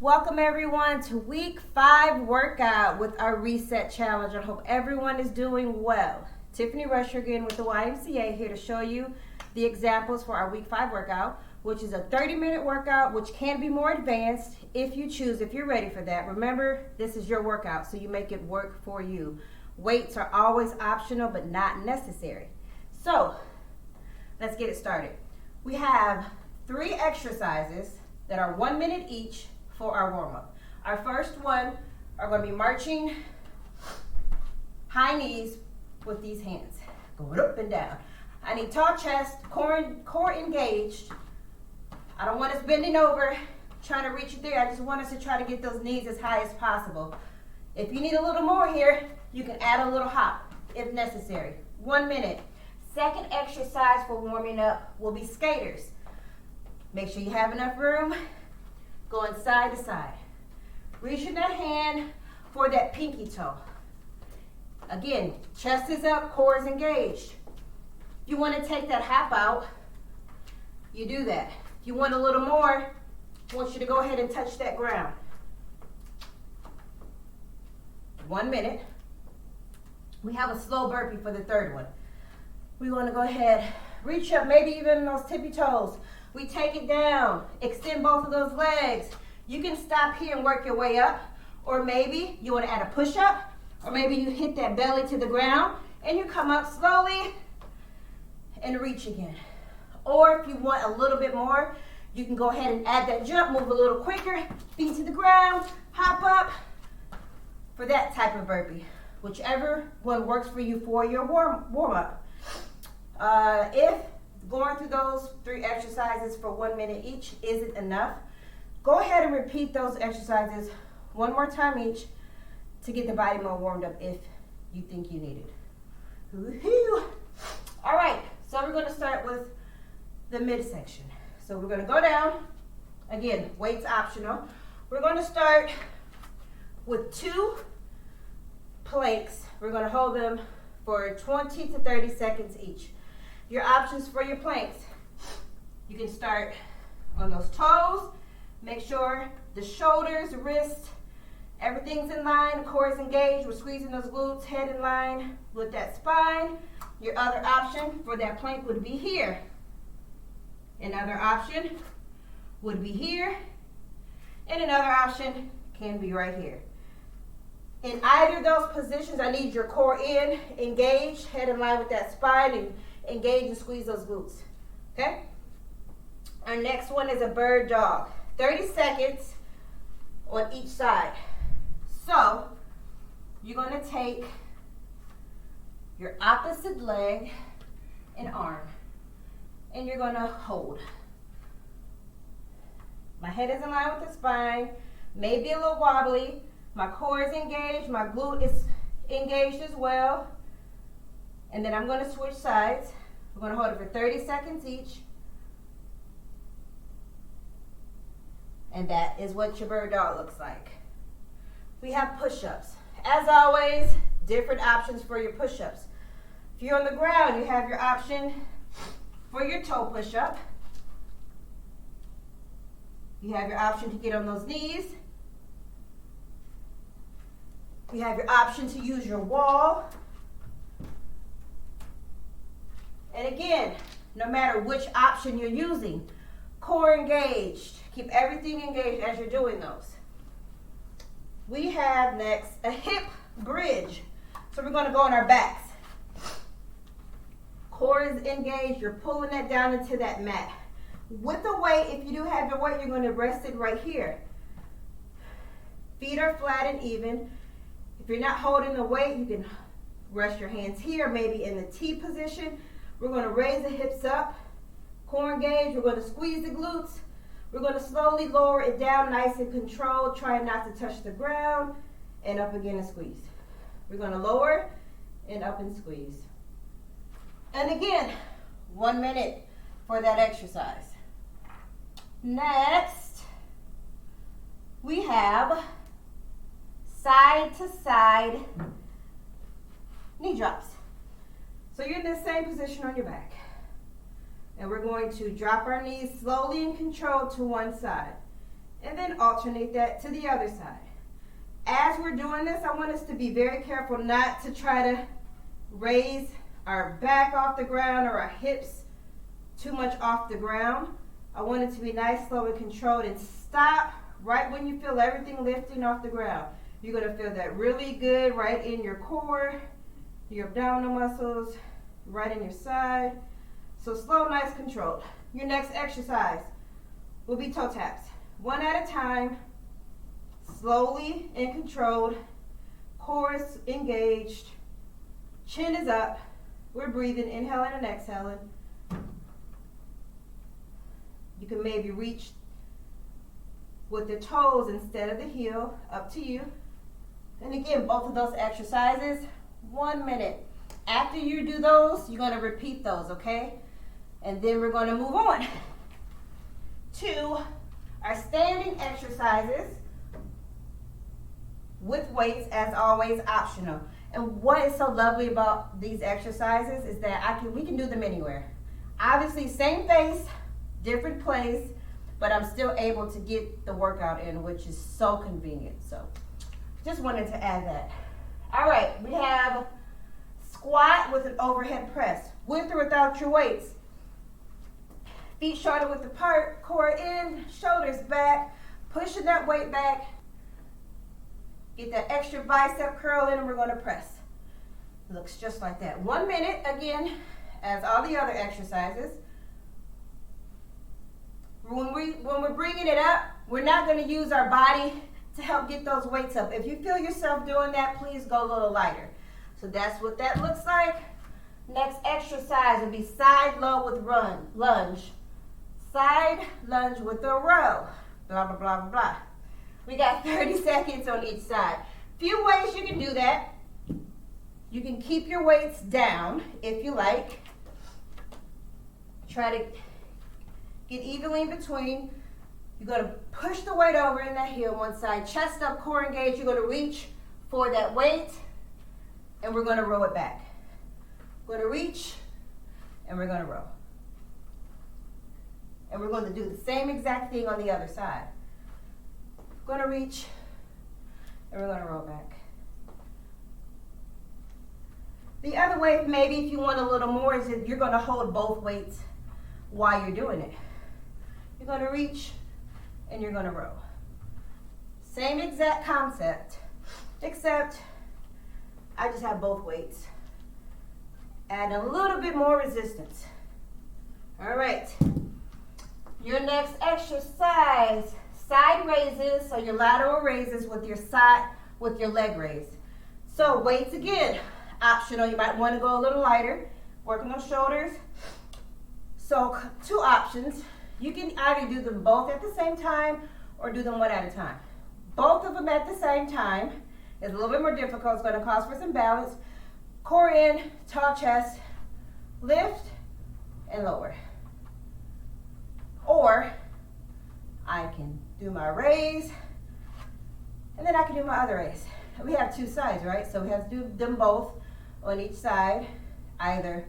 Welcome everyone to week 5 workout with our reset challenge. I hope everyone is doing well. Tiffany Rusher again with the YMCA here to show you the examples for our week 5 workout, which is a 30-minute workout, which can be more advanced if you choose, if you're ready for that. Remember, this is your workout, so you make it work for you. Weights are always optional, but not necessary. So, let's get it started. We have 3 exercises that are 1 minute each for our warm-up. Our first one are going to be marching high knees with these hands, going up and down. I need tall chest, core engaged. I don't want us bending over, trying to reach it there. I just want us to try to get those knees as high as possible. If you need a little more here, you can add a little hop if necessary. 1 minute. Second exercise for warming up will be skaters. Make sure you have enough room. Going side to side. Reaching that hand for that pinky toe. Again, chest is up, core is engaged. If you want to take that hop out, you do that. If you want a little more, I want you to go ahead and touch that ground. 1 minute. We have a slow burpee for the third one. We want to go ahead, reach up, maybe even those tippy toes. We take it down, extend both of those legs. You can stop here and work your way up, or maybe you want to add a push-up, or maybe you hit that belly to the ground and you come up slowly and reach again. Or if you want a little bit more, you can go ahead and add that jump, move a little quicker, feet to the ground, hop up for that type of burpee. Whichever one works for you for your warm-up. If going through those 3 exercises for 1 minute each isn't enough, go ahead and repeat those exercises 1 more time each to get the body more warmed up if you think you need it. Woo-hoo. All right, so we're going to start with the midsection. So we're going to go down. Again, weights optional. We're going to start with 2 planks. We're going to hold them for 20 to 30 seconds each. Your options for your planks, you can start on those toes. Make sure the shoulders, wrists, everything's in line, the core is engaged. We're squeezing those glutes, head in line with that spine. Your other option for that plank would be here. Another option would be here. And another option can be right here. In either of those positions, I need your core in, engaged, head in line with that spine, and engage and squeeze those glutes. Okay? Our next one is a bird dog. 30 seconds on each side. So, you're going to take your opposite leg and arm, and you're going to hold. My head is in line with the spine, maybe a little wobbly. My core is engaged, my glute is engaged as well. And then I'm going to switch sides. We're going to hold it for 30 seconds each. And that is what your bird dog looks like. We have push-ups. As always, different options for your push-ups. If you're on the ground, you have your option for your toe push-up. You have your option to get on those knees. You have your option to use your wall. And again, no matter which option you're using, core engaged. Keep everything engaged as you're doing those. We have next a hip bridge. So we're going to go on our backs. Core is engaged. You're pulling that down into that mat. With the weight, if you do have your weight, you're going to rest it right here. Feet are flat and even. If you're not holding the weight, you can rest your hands here, maybe in the T position. We're going to raise the hips up, core engaged. We're going to squeeze the glutes. We're going to slowly lower it down, nice and controlled, trying not to touch the ground, and up again and squeeze. We're going to lower and up and squeeze. And again, 1 minute for that exercise. Next, we have side to side knee drops. So you're in the same position on your back. And we're going to drop our knees slowly and controlled to one side. And then then alternate that to the other side. As we're doing this, I want us to be very careful not to try to raise our back off the ground or our hips too much off the ground. I want it to be nice, slow, and controlled, and stop right when you feel everything lifting off the ground. You're going to feel that really good right in your core, your abdominal muscles, right in your side. So slow, nice, controlled. Your next exercise will be toe taps. One at a time, slowly and controlled. Core is engaged. Chin is up. We're breathing, inhaling and exhaling. You can maybe reach with the toes instead of the heel, up to you. And again, both of those exercises, 1 minute. After you do those, you're going to repeat those, okay? And then we're going to move on to our standing exercises with weights, as always, optional. And what is so lovely about these exercises is that we can do them anywhere. Obviously, same face, different place, but I'm still able to get the workout in, which is so convenient. So just wanted to add that. All right, we have squat with an overhead press, with or without your weights. Feet shoulder width apart, core in, shoulders back, pushing that weight back. Get that extra bicep curl in, and we're going to press. Looks just like that. 1 minute, again, as all the other exercises. When we're bringing it up, we're not going to use our body to help get those weights up. If you feel yourself doing that, please go a little lighter. So that's what that looks like. Next exercise will be side low with lunge. Side lunge with a row. Blah, blah, blah, blah, blah. We got 30 seconds on each side. Few ways you can do that. You can keep your weights down if you like. Try to get evenly in between. You're going to push the weight over in that heel one side. Chest up, core engaged. You're going to reach for that weight, and we're going to row it back. We're going to reach, and we're going to row. And we're going to do the same exact thing on the other side. We're going to reach, and we're going to roll back. The other way, maybe if you want a little more, is that you're going to hold both weights while you're doing it. You're going to reach, and you're going to row. Same exact concept, except I just have both weights. Add a little bit more resistance. All right. Your next exercise, side raises, so your lateral raises with your leg raise. So weights again, optional. You might want to go a little lighter, working those shoulders. So 2 options. You can either do them both at the same time or do them one at a time. Both of them at the same time is a little bit more difficult. It's going to cause for some balance. Core in, tall chest, lift and lower. Or I can do my raise and then I can do my other raise. We have 2 sides, right? So we have to do them both on each side, either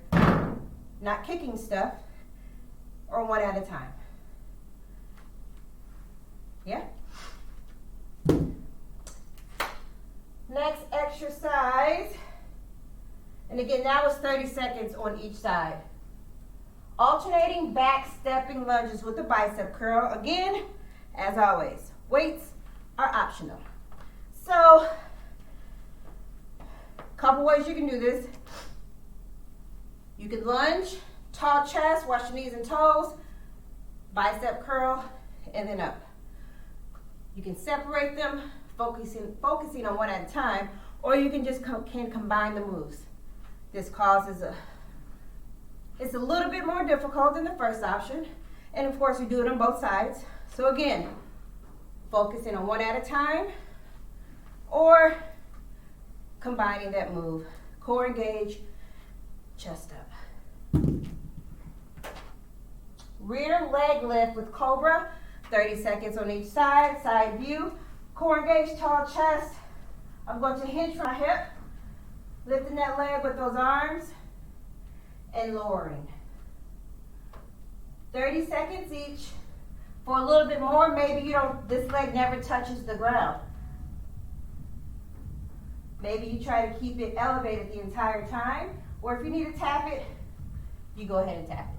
not kicking stuff or one at a time. Yeah? Next exercise, and again, that was 30 seconds on each side. Alternating back stepping lunges with the bicep curl. Again, as always, weights are optional. So, couple ways you can do this. You can lunge, tall chest, watch your knees and toes, bicep curl, and then up. You can separate them, focusing on one at a time, or you can just combine the moves. This causes it's a little bit more difficult than the first option, and of course we do it on both sides. So again, focusing on one at a time, or combining that move. Core engage, chest up. Rear leg lift with Cobra, 30 seconds on each side, side view. Core engage, tall chest. I'm going to hinge from my hip, lifting that leg with those arms, and lowering. 30 seconds each. For a little bit more, maybe this leg never touches the ground. Maybe you try to keep it elevated the entire time, or if you need to tap it, you go ahead and tap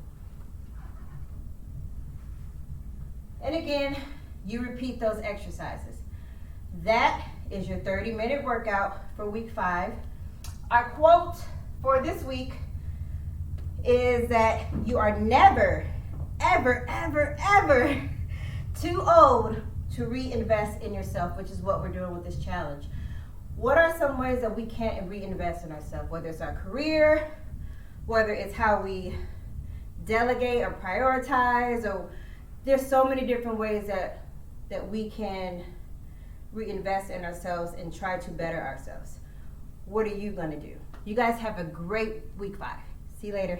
it. And again, you repeat those exercises. That is your 30-minute workout for week 5. Our quote for this week is that you are never, ever, ever, ever too old to reinvest in yourself, which is what we're doing with this challenge. What are some ways that we can reinvest in ourselves, whether it's our career, whether it's how we delegate or prioritize, or there's so many different ways that we can reinvest in ourselves and try to better ourselves. What are you going to do? You guys have a great week 5. See you later.